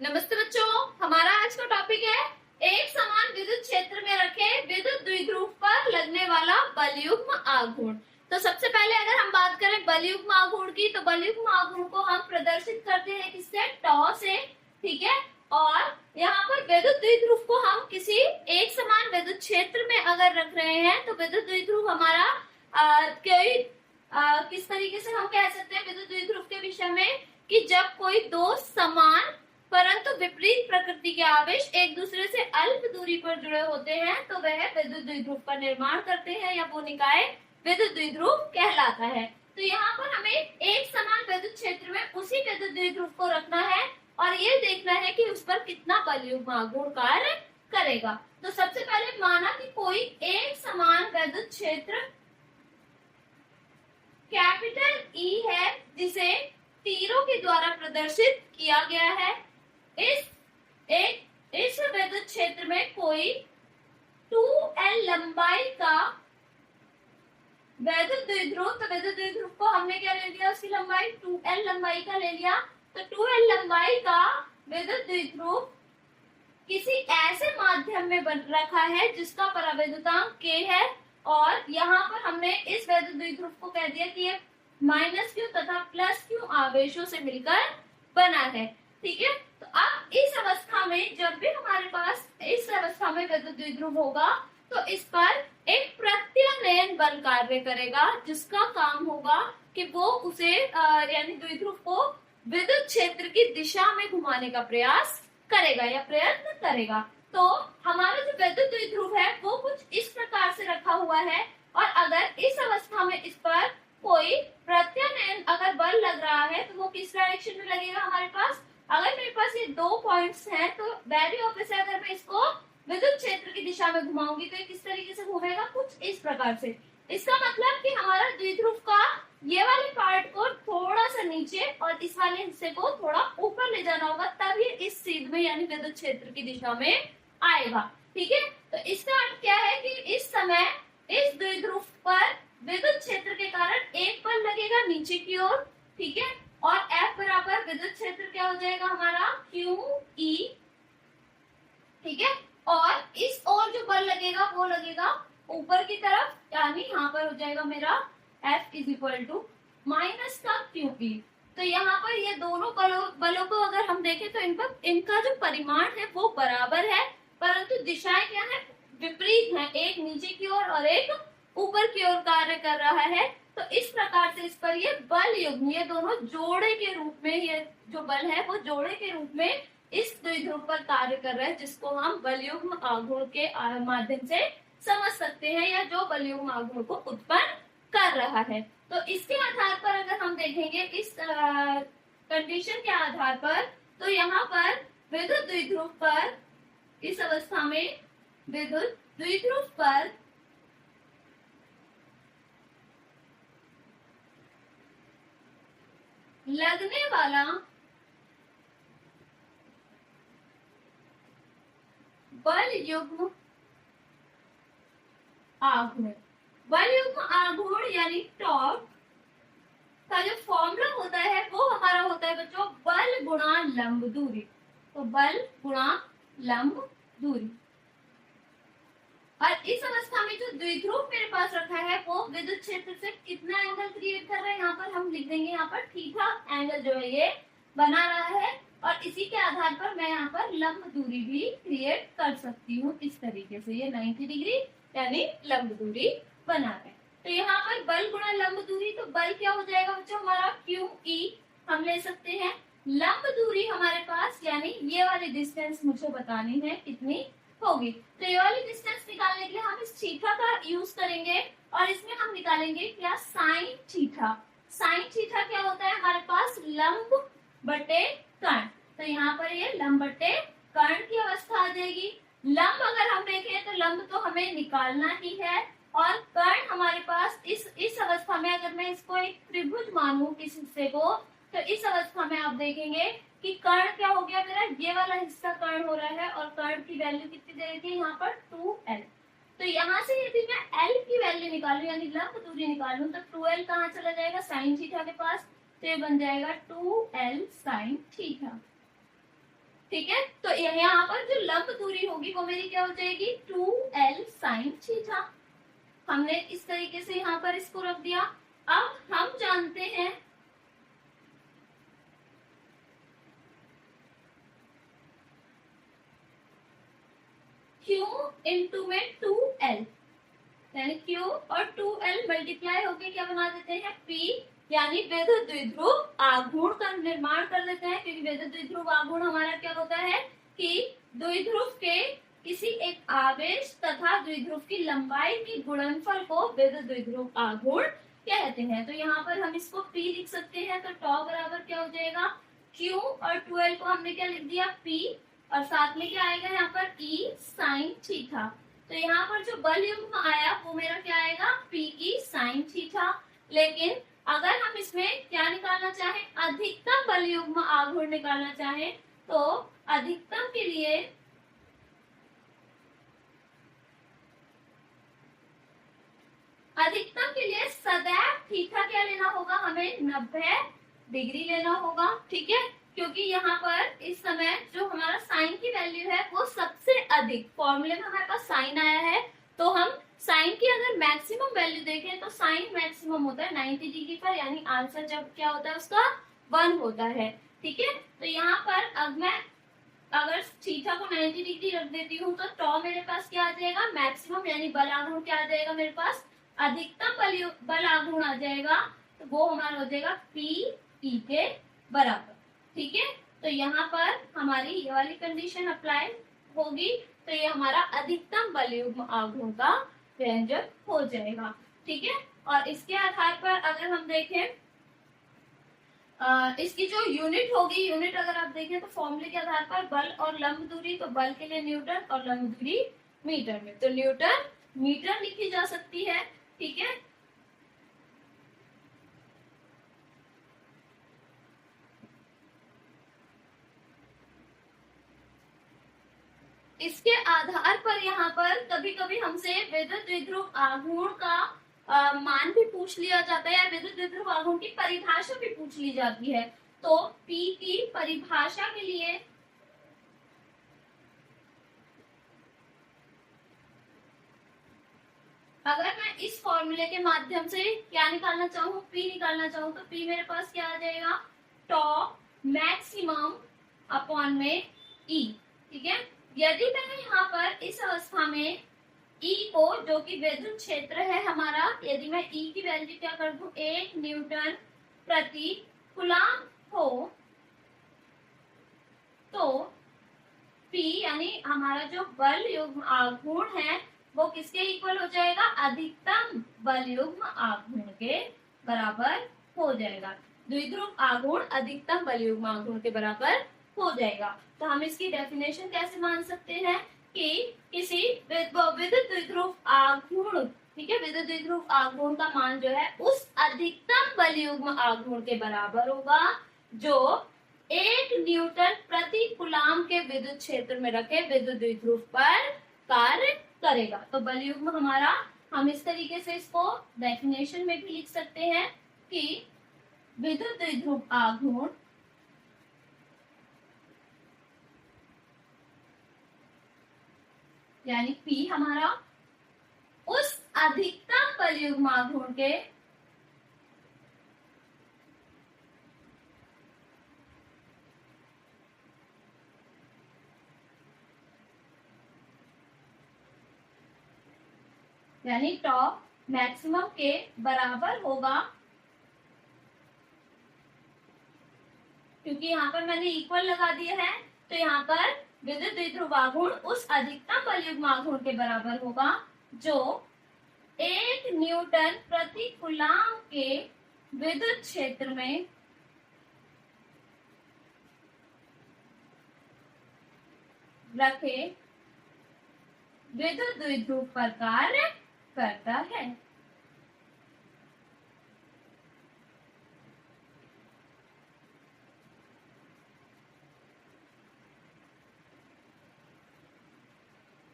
नमस्ते बच्चों, हमारा आज का टॉपिक है एक समान विद्युत क्षेत्र में रखे विद्युत द्विध्रुव पर लगने वाला बलयुग्म आघूर्ण। तो सबसे पहले अगर हम बात करें बलयुग्म आघूर्ण की, तो बलयुग्म आघूर्ण को हम प्रदर्शित करते हैं किससे? टॉ से। ठीक है। और यहाँ पर विद्युत द्विध्रुव को हम किसी एक समान विद्युत क्षेत्र में अगर रख रहे हैं तो विद्युत द्विध्रुव हमारा किस तरीके से हम कह सकते हैं विद्युत द्विध्रुव के विषय में कि जब कोई दो समान परंतु विपरीत प्रकृति के आवेश एक दूसरे से अल्प दूरी पर जुड़े होते हैं तो वह विद्युत द्विध्रुव का निर्माण करते हैं या वो निकाय विद्युत द्विध्रुव कहलाता है। तो यहाँ पर हमें एक समान विद्युत क्षेत्र में उसी विद्युत द्विध्रुव को रखना है और ये देखना है कि उस पर कितना बलयुग्म आघूर्ण कार्य करेगा। तो सबसे पहले माना कि कोई एक समान विद्युत क्षेत्र कैपिटल ई है जिसे तीरों के द्वारा प्रदर्शित किया गया है। इस विद्युत क्षेत्र में कोई 2L लंबाई का विद्युत द्विध्रुव, तो विद्युत द्विध्रुव को हमने क्या ले लिया? उसकी लंबाई 2L लंबाई का ले लिया। तो 2L लंबाई का विद्युत द्विध्रुव किसी ऐसे माध्यम में बन रखा है जिसका परावैद्युतांक K है और यहाँ पर हमने इस विद्युत द्विध्रुव को कह दिया कि ये -Q तथा +Q आवेशों से मिलकर बना है। ठीक है। तो अब इस अवस्था में जब भी हमारे पास इस अवस्था में विद्युत द्विध्रुव होगा तो इस पर एक प्रत्यानयन बल कार्य करेगा जिसका काम होगा कि वो उसे यानी द्विध्रुव को विद्युत क्षेत्र की दिशा में घुमाने का प्रयास करेगा या प्रयत्न करेगा। तो हमारा जो विद्युत द्विध्रुव है वो कुछ इस प्रकार से रखा हुआ है और अगर इस अवस्था में इस पर कोई प्रत्यानयन अगर बल लग रहा है तो वो किस डायरेक्शन में लगेगा हमारे पास? अगर मेरे पास ये दो पॉइंट्स हैं तो वैल्यू ऑफ से अगर मैं इसको विद्युत क्षेत्र की दिशा में घुमाऊंगी तो ये किस तरीके से घूमेगा? कुछ इस प्रकार से। इसका मतलब कि हमारा द्विध्रुव का ये वाले पार्ट को थोड़ा सा नीचे और इस वाले हिस्से को थोड़ा ऊपर ले जाना होगा तब ये इस सीध में यानी विद्युत क्षेत्र की दिशा में आएगा। ठीक है। तो इसका अर्थ क्या है कि इस समय इस द्विध्रुव पर विद्युत क्षेत्र के कारण एक बल लगेगा नीचे की ओर। ठीक है। और F बराबर विद्युत क्षेत्र क्या हो जाएगा हमारा? QE। ठीक है। और इस ओर जो बल लगेगा वो लगेगा ऊपर की तरफ, यानी यहाँ पर हो जाएगा मेरा F = माइनस का QE। तो यहाँ पर ये दोनों बलों को अगर हम देखें तो इनका जो परिमाण है वो बराबर है परंतु दिशाएं क्या है? विपरीत है। एक नीचे की ओर और एक ऊपर की ओर कार्य कर रहा है। तो इस प्रकार से इस पर ये बल युग्म, ये दोनों जोड़े के रूप में, ये जो बल है वो जोड़े के रूप में इस द्विध्रुव पर कार्य कर रहा है जिसको हम बलयुग्म आघूर्ण के माध्यम से समझ सकते हैं या जो बलयुग्म आघूर्ण को उत्पन्न कर रहा है। तो इसके आधार पर अगर हम देखेंगे इस कंडीशन के आधार पर तो यहाँ पर विद्युत द्विध्रुव पर इस अवस्था में विद्युत द्विध्रुव पर लगने वाला बलयुग्म आघूर्ण, बलयुग्म आघूर्ण यानी टॉर्क का जो फॉर्मूला होता है वो हमारा होता है बच्चों बल गुणा लंब दूरी। तो बल गुणा लंब दूरी। और इस अवस्था में जो द्विध्रुव मेरे पास रखा है वो विद्युत क्षेत्र से कितना एंगल क्रिएट कर रहा है? यहाँ पर हम लिख देंगे, यहाँ पर थीटा एंगल जो है ये बना रहा है और इसी के आधार पर मैं यहाँ पर लंब दूरी भी क्रिएट कर सकती हूँ इस तरीके से। ये 90 डिग्री यानी लंब दूरी बना है। तो यहाँ पर बल गुणा लंब दूरी, तो बल क्या हो जाएगा बच्चों हमारा? QE हम ले सकते हैं। लंब दूरी हमारे पास यानी ये वाली डिस्टेंस मुझे बतानी है कितनी होगी। तो ये वाली डिस्टेंस निकालने के लिए हम इस थीटा का यूज करेंगे और इसमें हम निकालेंगे क्या? Sine theta. साइन थीटा क्या होता है हमारे पास? लंब बटे कर्ण। तो यहाँ पर ये लंब बटे कर्ण की अवस्था आ जाएगी। लंब अगर हम देखें तो लंब तो हमें निकालना ही है और कर्ण हमारे पास इस अवस्था में अगर मैं इसको एक त्रिभुज मानूं किस हिस्से को, तो इस अवस्था में आप देखेंगे कि कर्ण क्या हो गया मेरा? ये वाला हिस्सा कर्ण हो रहा है और कर्ण की वैल्यू कितनी दे रखी है यहाँ पर? 2L। तो यहाँ से यदि मैं L की वैल्यू निकालूं यानी लंब दूरी निकालूं तो 2L कहाँ चला जाएगा? साइन थीटा के पास। तो ये बन जाएगा 2L साइन थीटा। ठीक है, तो यहाँ पर जो लंब दूरी होगी वो मेरी क्या हो जाएगी 2l sin थीटा। हमने इस तरीके से यहाँ पर इसको रख दिया। अब हम जानते हैं Q इंटू में 2l, यानी Q और 2l मल्टीप्लाई होके क्या बना देते हैं P, यानी विद्युत द्विध्रुव आघूर्ण का निर्माण कर देते हैं। क्योंकि विद्युत द्विध्रुव आघूर्ण हमारा क्या होता है कि द्विध्रुव के किसी एक आवेश तथा द्विध्रुव की लंबाई की गुणनफल को विद्युत द्विध्रुव आघूर्ण कहते हैं। तो यहाँ पर हम इसको P लिख सकते हैं। तो टॉ बराबर क्या हो जाएगा Q और 2l को हमने क्या लिख दिया P, और साथ में क्या आएगा यहाँ पर E sin थीटा। तो यहाँ पर जो बल युग्म आया वो मेरा क्या आएगा PE sin थीटा। लेकिन अगर हम इसमें क्या निकालना चाहें, अधिकतम बल युग्म आघूर्ण निकालना चाहें, तो अधिकतम के लिए सदैव थीटा क्या लेना होगा, हमें 90 डिग्री लेना होगा। ठीक है, क्योंकि यहाँ पर इस समय जो हमारा साइन की वैल्यू है वो सबसे अधिक, फॉर्मूले में हमारे पास साइन आया है, तो हम साइन की अगर मैक्सिमम वैल्यू देखें तो साइन मैक्सिमम होता है 90 डिग्री पर, यानी आंसर जब क्या होता है उसका 1 होता है। ठीक है, तो यहाँ पर अब मैं अगर थीटा को 90 डिग्री रख देती हूँ तो टॉ मेरे पास क्या आ जाएगा मैक्सिमम, यानी बल आघूर्ण क्या आ जाएगा मेरे पास, अधिकतम बल आघूर्ण आ जाएगा। तो वो हमारा हो जाएगा PE के बराबर। ठीक है, तो यहाँ पर हमारी ये वाली कंडीशन अप्लाई होगी, तो ये हमारा अधिकतम बल युग्म आघूर्ण का व्यंजक हो जाएगा। ठीक है, और इसके आधार पर अगर हम देखें इसकी जो यूनिट होगी, यूनिट अगर आप देखें तो फॉर्मूले के आधार पर बल और लंब दूरी, तो बल के लिए न्यूटन और लंब दूरी मीटर में, तो न्यूटन मीटर लिखी जा सकती है। ठीक है, इसके आधार पर यहाँ पर कभी कभी हमसे विद्युत द्विध्रुव आघूर्ण का मान भी पूछ लिया जाता है, या विद्युत द्विध्रुव आघूर्ण की परिभाषा भी पूछ ली जाती है। तो P की परिभाषा के लिए अगर मैं इस फॉर्मूले के माध्यम से क्या निकालना चाहूँ, P निकालना चाहूँ, तो P मेरे पास क्या आ जाएगा टॉ मैक्सिमम अपॉन में E। ठीक है, यदि मैंने यहाँ पर इस अवस्था में E को, जो कि विद्युत क्षेत्र है हमारा, यदि मैं E की वैल्यू क्या कर दूं 1 न्यूटन प्रति कूलम हो, तो P यानी हमारा जो बल युग्म आघूर्ण है वो किसके इक्वल हो जाएगा, अधिकतम बल युग्म आघूर्ण के बराबर हो जाएगा। द्विध्रुव आघूर्ण अधिकतम बल युग्म आघूर्ण के बराबर हो जाएगा। तो हम इसकी डेफिनेशन कैसे मान सकते हैं कि किसी विद्युत द्विध्रुव आघूर्ण, ठीक है, विद्युत द्विध्रुव आघूर्ण का मान जो है उस अधिकतम बल युग्म आघूर्ण के बराबर होगा जो 1 न्यूटन प्रति कूलम के विद्युत क्षेत्र में रखे विद्युत द्विध्रुव पर कार्य करेगा। तो बल युग्म हमारा, हम इस तरीके से इसको डेफिनेशन में भी लिख सकते हैं कि विद्युत द्विध्रुव आघूर्ण यानी P हमारा उस अधिकतम बल युग्म आघूर्ण के यानी टॉ मैक्सिमम के बराबर होगा, क्योंकि यहाँ पर मैंने इक्वल लगा दिया है, तो यहाँ पर विद्युत द्विध्रुव आघूर्ण उस अधिकतम बल युग्म आघूर्ण के बराबर होगा जो 1 न्यूटन प्रति कूलम के विद्युत क्षेत्र में रखे विद्युत द्विध्रुव पर कार्य करता है।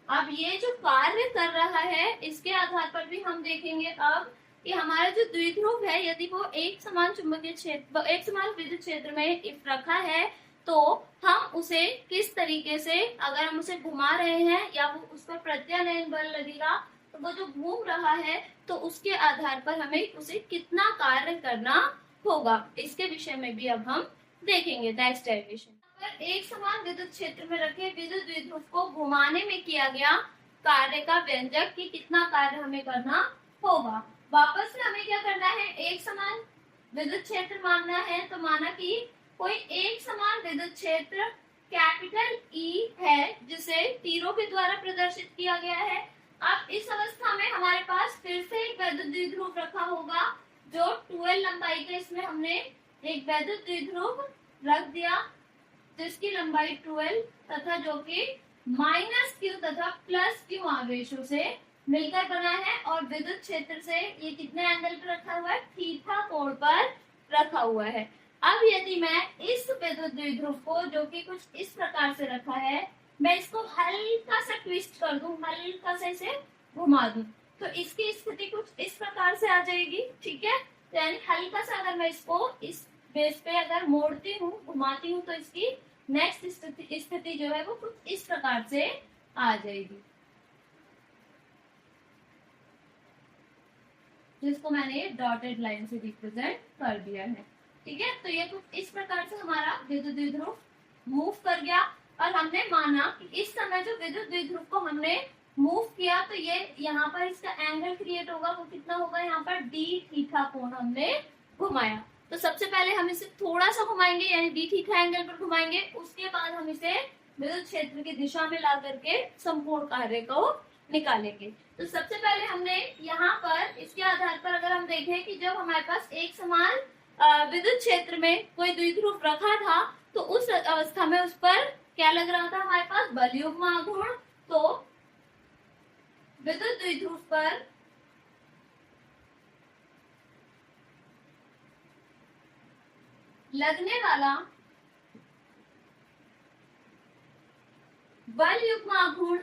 अब ये जो कार्य कर रहा है इसके आधार पर भी हम देखेंगे अब कि हमारा जो द्विध्रुव है, यदि वो एक समान चुंबकीय क्षेत्र, एक समान विद्युत क्षेत्र में रखा है, तो हम उसे किस तरीके से, अगर हम उसे घुमा रहे हैं या वो उस पर प्रत्यानयन बल लगेगा, तो वो जो घूम रहा है तो उसके आधार पर हमें उसे कितना कार्य करना होगा, इसके विषय में भी अब हम देखेंगे नेक्स्ट डेरिवेशन। अगर एक समान विद्युत क्षेत्र में रखे विद्युत द्विध्रुव को घुमाने में किया गया कार्य का व्यंजक कि कितना कार्य हमें करना होगा। वापस से हमें क्या करना है, एक समान विद्युत क्षेत्र मानना है, तो माना कि कोई एक समान विद्युत क्षेत्र कैपिटल ई है जिसे तीरों के द्वारा प्रदर्शित किया गया है। अब इस अवस्था में हमारे पास फिर से एक वैद्युत द्विध्रुव रखा होगा जो 2l लंबाई का, इसमें हमने एक वैद्युत द्विध्रुव रख दिया जिसकी लंबाई 2l तथा जो कि -q तथा +q आवेशों से मिलकर बना है और विद्युत क्षेत्र से ये कितने एंगल पर रखा हुआ है, थीटा कोण पर रखा हुआ है। अब यदि मैं इस विद्युत द्विध्रुव को जो कि कुछ इस प्रकार से रखा है, मैं इसको हल्का सा ट्विस्ट कर दूं, हल्का सा इसे घुमा दूं, तो इसकी स्थिति कुछ इस प्रकार से आ जाएगी। ठीक है, यानी हल्का सा अगर मैं इसको इस बेस पे अगर मोड़ती हूँ, घुमाती हूँ, तो इसकी नेक्स्ट स्थिति जो है वो कुछ इस प्रकार से आ जाएगी, जिसको मैंने डॉटेड लाइन से रिप्रेजेंट कर दिया है। ठीक है, तो ये कुछ इस प्रकार से हमारा विद्युत द्विध्रुव मूव कर गया और हमने माना कि इस समय जो विद्युत द्विध्रुव को हमने मूव किया तो ये यहाँ पर इसका एंगल क्रिएट होगा, वो कितना होगा, यहाँ पर डी थीटा कोण हमने घुमाया। तो सबसे पहले हम इसे थोड़ा सा घुमाएंगे यानी डी थीटा एंगल पर घुमाएंगे, उसके बाद हम इसे विद्युत क्षेत्र की दिशा में ला करके संपूर्ण कार्य को निकालेंगे। तो सबसे पहले हमने यहाँ पर इसके आधार पर अगर हम देखें कि जब हमारे पास एक समान विद्युत क्षेत्र में कोई द्विध्रुव रखा था तो उस अवस्था में उस पर क्या लग रहा था, हमारे पास बलयुग्म आघूर्ण। तो विद्युत द्विध्रुव पर लगने वाला बलयुग्म आघूर्ण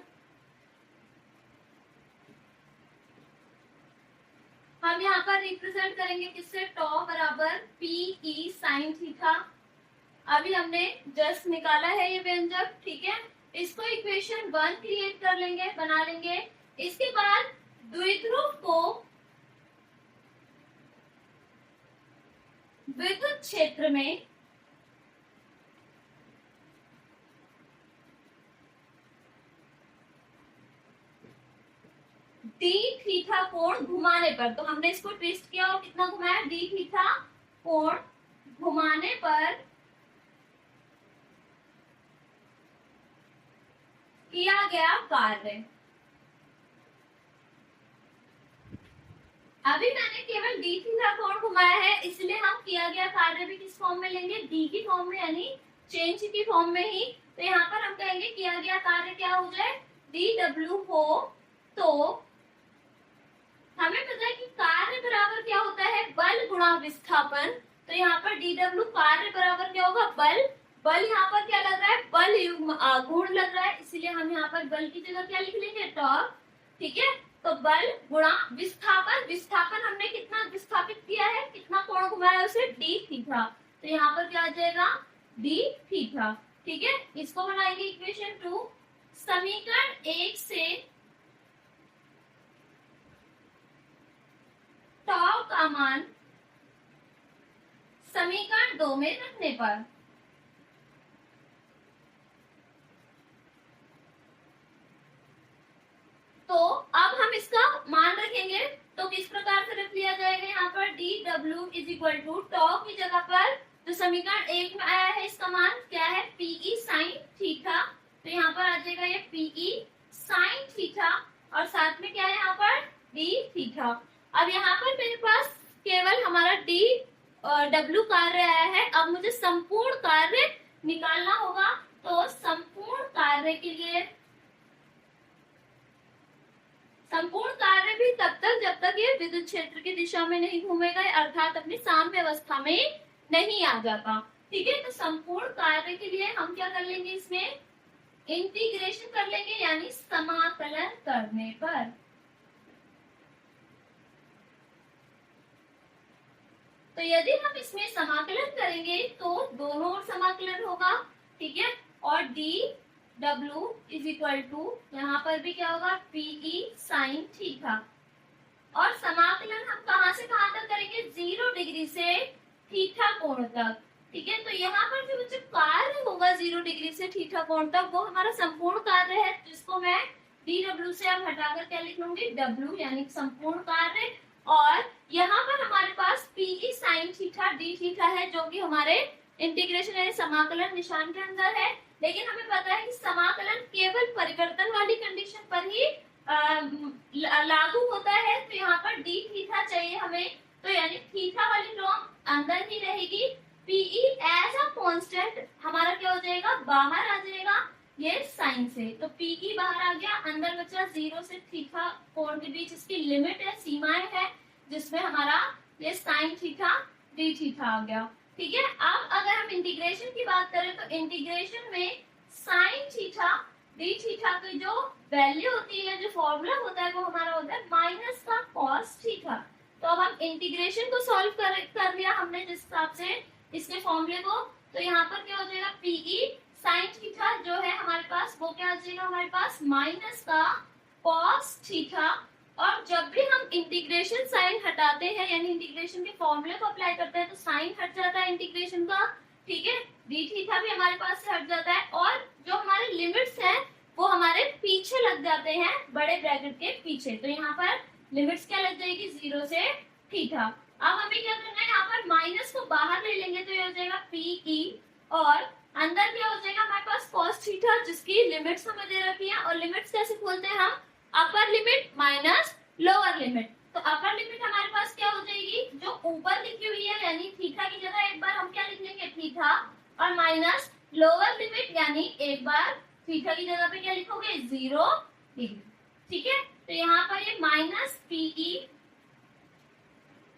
हम यहाँ पर रिप्रेजेंट करेंगे किससे, टॉ बराबर पी ई साइन थीटा। अभी हमने जस्ट निकाला है ये व्यंजक। ठीक है, इसको इक्वेशन 1 क्रिएट कर लेंगे, बना लेंगे। इसके बाद द्विध्रुव को विद्युत क्षेत्र में डी थीटा कोण घुमाने पर, तो हमने इसको ट्विस्ट किया और कितना घुमाया, डी थीटा कोण घुमाने पर किया गया कार्य। अभी मैंने केवल डी थीटा कोण घुमाया है, इसलिए हम किया गया कार्य भी किस फॉर्म में लेंगे, डी की फॉर्म में, यानी चेंज की फॉर्म में ही। तो यहाँ पर हम कहेंगे किया गया कार्य क्या हो जाए, डी डब्ल्यू हो। तो हमें पता है कि कार्य बराबर क्या होता है, बल गुणा विस्थापन। तो यहाँ पर डी डब्ल्यू कार्य बराबर क्या होगा, बल। बल यहाँ पर क्या लग रहा है, बल युग्म आघूर्ण लग रहा है, इसलिए हम यहाँ पर बल की जगह क्या लिख लेंगे, टॉर्क। ठीक है, तो बल गुणा विस्थापन, विस्थापन हमने कितना विस्थापित किया है, कितना कोण घुमाया उसे, डी थीटा। तो यहाँ पर क्या आ जाएगा, डी थीटा। ठीक है, इसको बनाएंगे इक्वेशन 2। समीकरण 1 से टॉ का मान समीकरण 2 में रखने पर तो अब हम इसका मान रखेंगे, तो किस प्रकार से रख लिया जाएगा, यहाँ पर D W is equal to tau की जगह पर जो समीकरण 1 में आया है इसका मान क्या है, पीई साइन थीटा। तो यहाँ पर आ जाएगा ये पीई साइन थीटा और साथ में क्या है यहाँ पर डी थीटा। अब यहाँ पर मेरे पास केवल हमारा डी डब्ल्यू कार्य आया है, अब मुझे संपूर्ण कार्य निकालना होगा। तो संपूर्ण कार्य के लिए, संपूर्ण कार्य भी तब तक जब तक ये विद्युत क्षेत्र की दिशा में नहीं घूमेगा, अर्थात अपनी साम्य अवस्था में नहीं आ जाता। ठीक है, तो संपूर्ण कार्य के लिए हम क्या कर लेंगे, इसमें इंटीग्रेशन कर लेंगे, यानी समाकलन करने पर। तो यदि हम इसमें समाकलन करेंगे तो दोनों ओर समाकलन होगा, ठीक है, और D W is equal to यहाँ पर भी क्या होगा पीई साइन थीटा, और समाकलन हम कहां से कहां तक करेंगे 0 डिग्री से थीटा कोण तक, ठीक है। तो यहाँ पर जो कार्य होगा 0 डिग्री से थीटा कोण तक वो हमारा संपूर्ण कार्य है, जिसको मैं डी डब्ल्यू से अब हटाकर क्या लिख लूंगी डब्ल्यू यानी संपूर्ण कार्य, और यहाँ पर हमारे पास PE sine theta D theta है जो कि हमारे इंटीग्रेशन यानी समाकलन निशान के अंदर है। लेकिन हमें पता है कि समाकलन केवल परिवर्तन वाली कंडीशन पर ही लागू होता है, तो यहाँ पर डी थीटा चाहिए हमें, तो यानी थीटा वाली टर्म अंदर ही रहेगी, पीई एज अ कांस्टेंट हमारा क्या हो जाएगा बाहर आ जाएगा ये साइन से, तो पीई बाहर आ गया, अंदर बचा 0 से थीटा कोण के बीच इसकी लिमिट है, सीमाएं है, जिसमें हमारा ये साइन थीटा डी थीटा आ गया, ठीक है। अब अगर हम इंटीग्रेशन की बात करें तो इंटीग्रेशन में साइन थीटा डी थीटा की जो वैल्यू होती है, जो फॉर्मूला होता है वो हमारा होता है माइनस का कॉस थीटा। तो अब हम इंटीग्रेशन को सॉल्व कर लिया हमने जिस हिसाब से इसके फॉर्मूले को, तो यहाँ पर क्या हो जाएगा पीई साइन थीटा जो है हमारे पास वो क्या आ जाएगा हमारे पास माइनस का कॉस थीटा, और जब भी हम इंटीग्रेशन साइन हटाते हैं यानी इंटीग्रेशन के फॉर्मूले को अप्लाई करते हैं तो साइन हट जाता है इंटीग्रेशन का, ठीक है, डी थीटा भी हमारे पास से हट जाता है, और जो हमारे लिमिट्स हैं वो हमारे पीछे लग जाते हैं बड़े ब्रैकेट के पीछे, तो यहाँ पर लिमिट्स क्या लग जाएगी 0 से थीटा। अब हमें क्या करना है, यहाँ पर माइनस को बाहर ले लेंगे तो ये हो जाएगा पीई, और अंदर क्या हो जाएगा हमारे पास कॉस थीटा जिसकी लिमिट्स हमें दे रखी है, और लिमिट्स कैसे खोलते हैं हम upper limit minus lower limit, तो अपर लिमिट हमारे पास क्या हो जाएगी जो ऊपर लिखी हुई है यानी थीटा की जगह एक बार हम क्या लिख लेंगे थीटा, और माइनस लोअर लिमिट यानी एक बार थीटा की जगह पे क्या लिखोगे 0 डिग्री, ठीक है। तो यहाँ पर ये माइनस पीई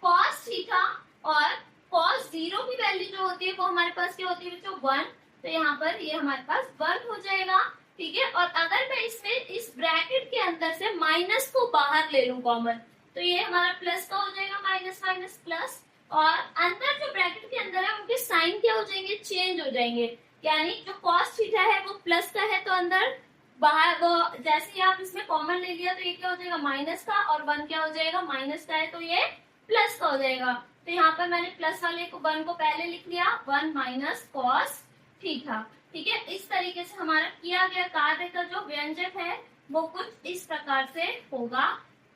कॉस थीटा, और कॉस 0 की वैल्यू जो होती है वो हमारे पास क्या होती है बच्चों 1, तो यहाँ पर ये हमारे पास 1 हो जाएगा, ठीक है। और अगर मैं इसमें इस ब्रैकेट के अंदर से माइनस को बाहर ले लूं कॉमन, तो ये हमारा प्लस का हो जाएगा माइनस माइनस प्लस, और अंदर जो ब्रैकेट के अंदर है उनके साइन क्या हो जाएंगे चेंज हो जाएंगे, यानी जो कॉस थीटा है वो प्लस का है तो अंदर बाहर वो जैसे ही आप इसमें कॉमन ले लिया तो ये क्या हो जाएगा माइनस का, और 1 क्या हो जाएगा माइनस का है तो ये प्लस का हो जाएगा, तो यहाँ पर मैंने प्लस वाले को 1 को पहले लिख लिया 1 माइनस कॉस थीटा, ठीक है। इस तरीके से हमारा किया गया कार्य का जो व्यंजक है वो कुछ इस प्रकार से होगा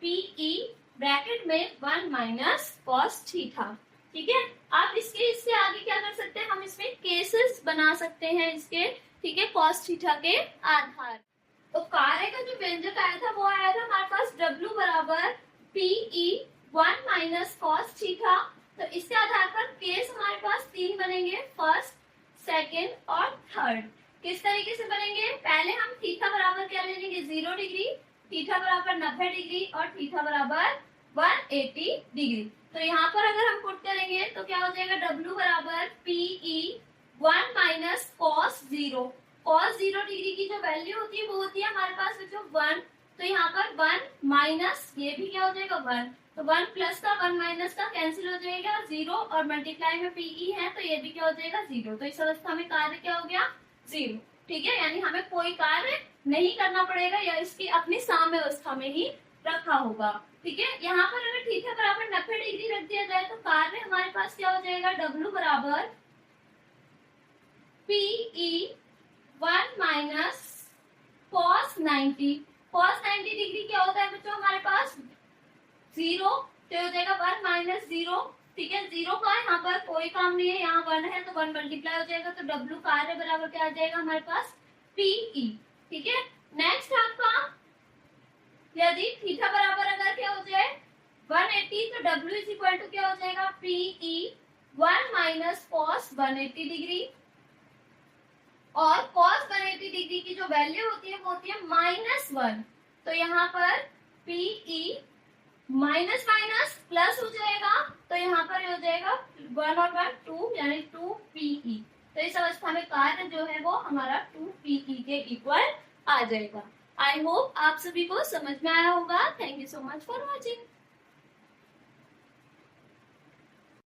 पीई ब्रैकेट में 1 माइनस कॉस थीटा, ठीक है। आप इससे आगे क्या कर सकते हैं, हम इसमें केसेस बना सकते हैं इसके, ठीक है, कॉस थीटा के आधार। तो कार्य का जो व्यंजक आया था वो आया था हमारे पास W बराबर पीई 1 माइनस कॉस थीटा, तो इसके आधार पर केस हमारे पास 3 बनेंगे, फर्स्ट सेकेंड और थर्ड। किस तरीके से बनेंगे, पहले हम थीटा बराबर क्या ले लेंगे 0 डिग्री, थीटा बराबर 90 डिग्री और थीटा बराबर 180 डिग्री, तो यहाँ पर अगर हम पुट करेंगे तो क्या हो जाएगा W बराबर PE 1 minus cos 0, cos 0 degree की जो वैल्यू होती है वो होती है हमारे पास बच्चों 1, तो यहाँ पर 1 माइनस ये भी क्या हो जाएगा 1, तो 1 प्लस का 1 माइनस का कैंसिल हो जाएगा 0, और मल्टीप्लाई में पीई है तो ये भी क्या हो जाएगा 0, तो इस अवस्था में कार्य क्या हो गया 0, ठीक है, यानी हमें कोई कार्य नहीं करना पड़ेगा या इसकी अपनी साम्य अवस्था में ही रखा होगा, ठीक है। यहाँ पर अगर थीटा बराबर 90 डिग्री रख दिया जाए तो कार्य हमारे पास क्या हो जाएगा W बराबर PE 1 minus cos 90, cos 90 degree क्या होता है बच्चों हमारे पास 0, तो हो जाएगा 1 माइनस 0, ठीक है, 0 का यहाँ पर कोई काम नहीं है, यहाँ 1 है तो 1 मल्टीप्लाई हो जाएगा, तो W कार्य बराबर क्या आ जाएगा हमारे पास पीई, ठीक है। नेक्स्ट आपका यदि थीटा बराबर अगर क्या हो जाए 180 तो W इज इक्वल टू क्या हो जाएगा पीई 1 माइनस कॉस 180 डिग्री, और कॉस 180 डिग्री की जो वैल्यू होती है वो होती है -1, तो यहाँ पर पीई माइनस माइनस प्लस हो जाएगा, तो यहाँ पर हो जाएगा 1 और 1 2 यानी 2 पीई, तो इस अवस्था में कार्य जो है वो हमारा 2 पीई के इक्वल आ जाएगा। आई होप आप सभी को समझ में आया होगा। Thank you so much for watching.